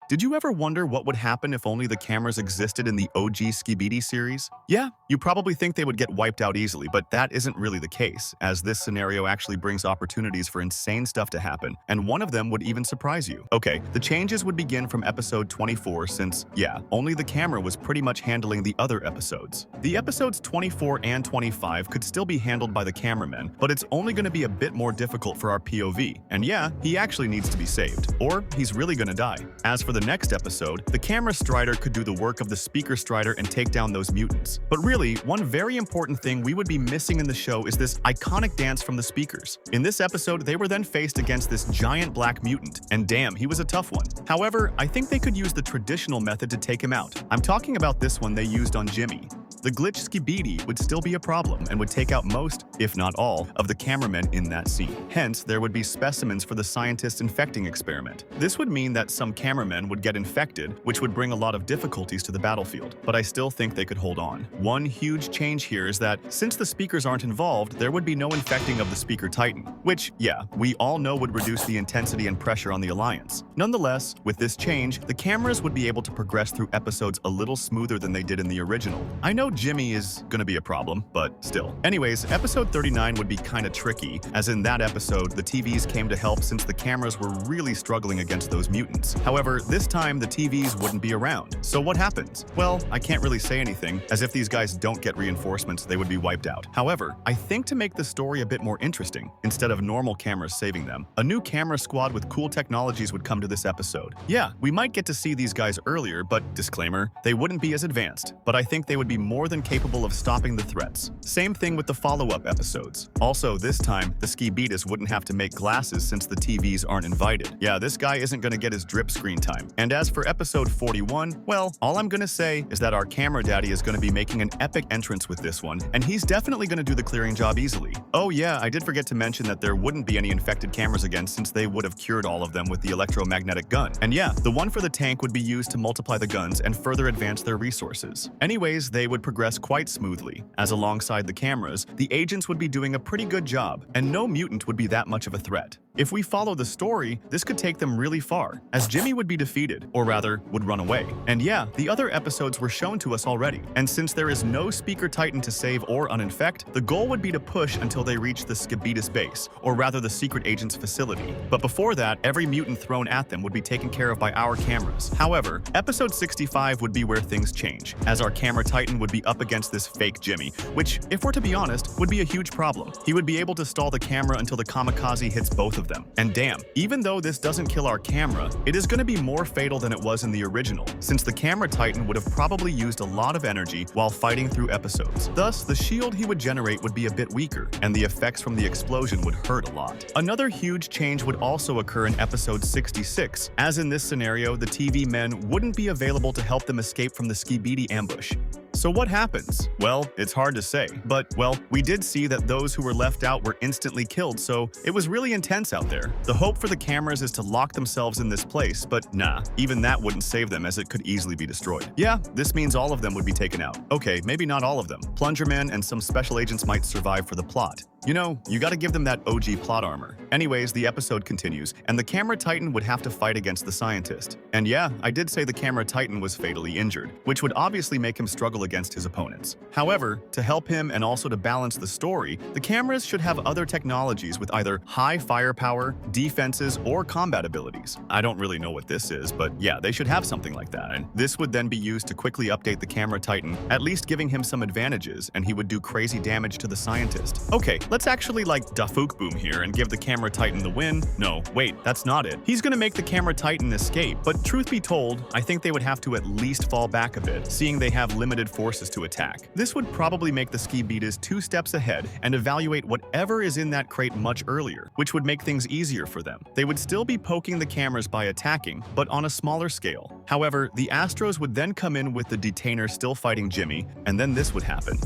Did you ever wonder what would happen if only the cameras existed in the OG Skibidi series? Yeah, you probably think they would get wiped out easily, but that isn't really the case, as this scenario actually brings opportunities for insane stuff to happen, and one of them would even surprise you. Okay, the changes would begin from episode 24 since, yeah, only the camera was pretty much handling the other episodes. The episodes 24 and 25 could still be handled by the cameraman, but it's only going to be a bit more difficult for our POV, and yeah, he actually needs to be saved, or he's really gonna die. As for the next episode, the camera strider could do the work of the speaker strider and take down those mutants. But really, one very important thing we would be missing in the show is this iconic dance from the speakers. In this episode, they were then faced against this giant black mutant, and damn, he was a tough one. However, I think they could use the traditional method to take him out. I'm talking about this one they used on Jimmy. The glitch Skibidi would still be a problem and would take out most, if not all, of the cameramen in that scene. Hence, there would be specimens for the scientist's infecting experiment. This would mean that some cameramen would get infected, which would bring a lot of difficulties to the battlefield, but I still think they could hold on. One huge change here is that, since the speakers aren't involved, there would be no infecting of the speaker titan, which, yeah, we all know would reduce the intensity and pressure on the Alliance. Nonetheless, with this change, the cameras would be able to progress through episodes a little smoother than they did in the original. I know Jimmy is gonna be a problem, but still. Anyways, episode 39 would be kinda tricky, as in that episode, the TVs came to help since the cameras were really struggling against those mutants. However, this time the TVs wouldn't be around. So what happens? Well, I can't really say anything, as if these guys don't get reinforcements, they would be wiped out. However, I think to make the story a bit more interesting, instead of normal cameras saving them, a new camera squad with cool technologies would come to this episode. Yeah, we might get to see these guys earlier, but disclaimer, they wouldn't be as advanced, but I think they would be more than capable of stopping the threats. Same thing with the follow-up episodes. Also, this time, the Skibitas wouldn't have to make glasses since the TVs aren't invited. Yeah, this guy isn't gonna get his drip screen time. And as for episode 41, well, all I'm gonna say is that our camera daddy is gonna be making an epic entrance with this one, and he's definitely gonna do the clearing job easily. Oh yeah, I did forget to mention that there wouldn't be any infected cameras again since they would have cured all of them with the electromagnetic gun. And yeah, the one for the tank would be used to multiply the guns and further advance their resources. Anyways, they would progress quite smoothly, as alongside the cameras, the agents would be doing a pretty good job, and no mutant would be that much of a threat. If we follow the story, this could take them really far, as Jimmy would be defeated, or rather, would run away. And yeah, the other episodes were shown to us already, and since there is no speaker titan to save or uninfect, the goal would be to push until they reach the Skibitas base, or rather the secret agent's facility. But before that, every mutant thrown at them would be taken care of by our cameras. However, episode 65 would be where things change, as our camera titan would be up against this fake Jimmy, which, if we're to be honest, would be a huge problem. He would be able to stall the camera until the kamikaze hits both of them. And damn, even though this doesn't kill our camera, it is going to be more fatal than it was in the original, since the camera titan would have probably used a lot of energy while fighting through episodes. Thus, the shield he would generate would be a bit weaker, and the effects from the explosion would hurt a lot. Another huge change would also occur in episode 66, as in this scenario, the TV men wouldn't be available to help them escape from the Skibidi ambush. So what happens? Well, it's hard to say, but, well, we did see that those who were left out were instantly killed, so it was really intense out there. The hope for the cameras is to lock themselves in this place, but nah, even that wouldn't save them as it could easily be destroyed. Yeah, this means all of them would be taken out. Okay, maybe not all of them. Plungermen and some special agents might survive for the plot. You know, you gotta give them that OG plot armor. Anyways, the episode continues, and the camera titan would have to fight against the scientist. And yeah, I did say the camera titan was fatally injured, which would obviously make him struggle against his opponents. However, to help him and also to balance the story, the cameras should have other technologies with either high firepower, defenses, or combat abilities. I don't really know what this is, but yeah, they should have something like that, and this would then be used to quickly update the camera titan, at least giving him some advantages, and he would do crazy damage to the scientist. Okay, let's actually like Dafuk Boom here and give the camera titan the win. No, wait, that's not it. He's gonna make the camera titan escape, but truth be told, I think they would have to at least fall back a bit, seeing they have limited forces to attack. This would probably make the Skibitas 2 steps ahead and evaluate whatever is in that crate much earlier, which would make things easier for them. They would still be poking the cameras by attacking, but on a smaller scale. However, the Astros would then come in with the detainer still fighting Jimmy, and then this would happen.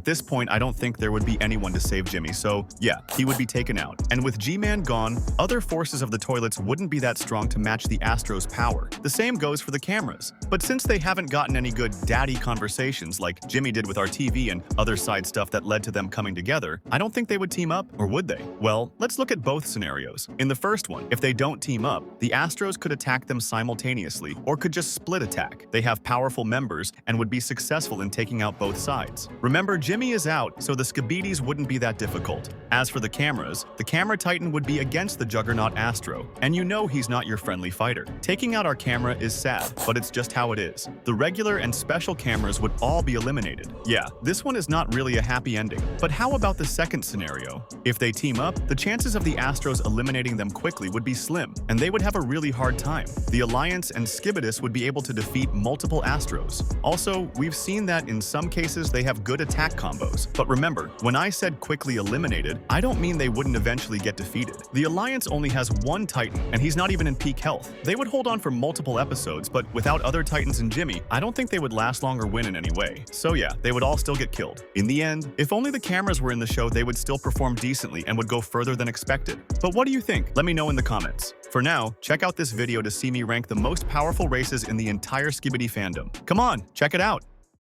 At this point, I don't think there would be anyone to save Jimmy, so yeah, he would be taken out. And with G-Man gone, other forces of the toilets wouldn't be that strong to match the Astro's power. The same goes for the cameras. But since they haven't gotten any good daddy conversations like Jimmy did with our TV and other side stuff that led to them coming together, I don't think they would team up, or would they? Well, let's look at both scenarios. In the first one, if they don't team up, the Astros could attack them simultaneously or could just split attack. They have powerful members and would be successful in taking out both sides. Remember, Jimmy is out, so the Skibidis wouldn't be that difficult. As for the cameras, the camera titan would be against the juggernaut Astro, and you know he's not your friendly fighter. Taking out our camera is sad, but it's just how it is. The regular and special cameras would all be eliminated. Yeah, this one is not really a happy ending. But how about the second scenario? If they team up, the chances of the Astros eliminating them quickly would be slim, and they would have a really hard time. The Alliance and Skibidis would be able to defeat multiple Astros. Also, we've seen that in some cases they have good attack combos. But remember, when I said quickly eliminated, I don't mean they wouldn't eventually get defeated. The Alliance only has one Titan, and he's not even in peak health. They would hold on for multiple episodes, but without other Titans and Jimmy, I don't think they would last long or win in any way. So yeah, they would all still get killed. In the end, if only the cameras were in the show, they would still perform decently and would go further than expected. But what do you think? Let me know in the comments. For now, check out this video to see me rank the most powerful races in the entire Skibidi fandom. Come on, check it out!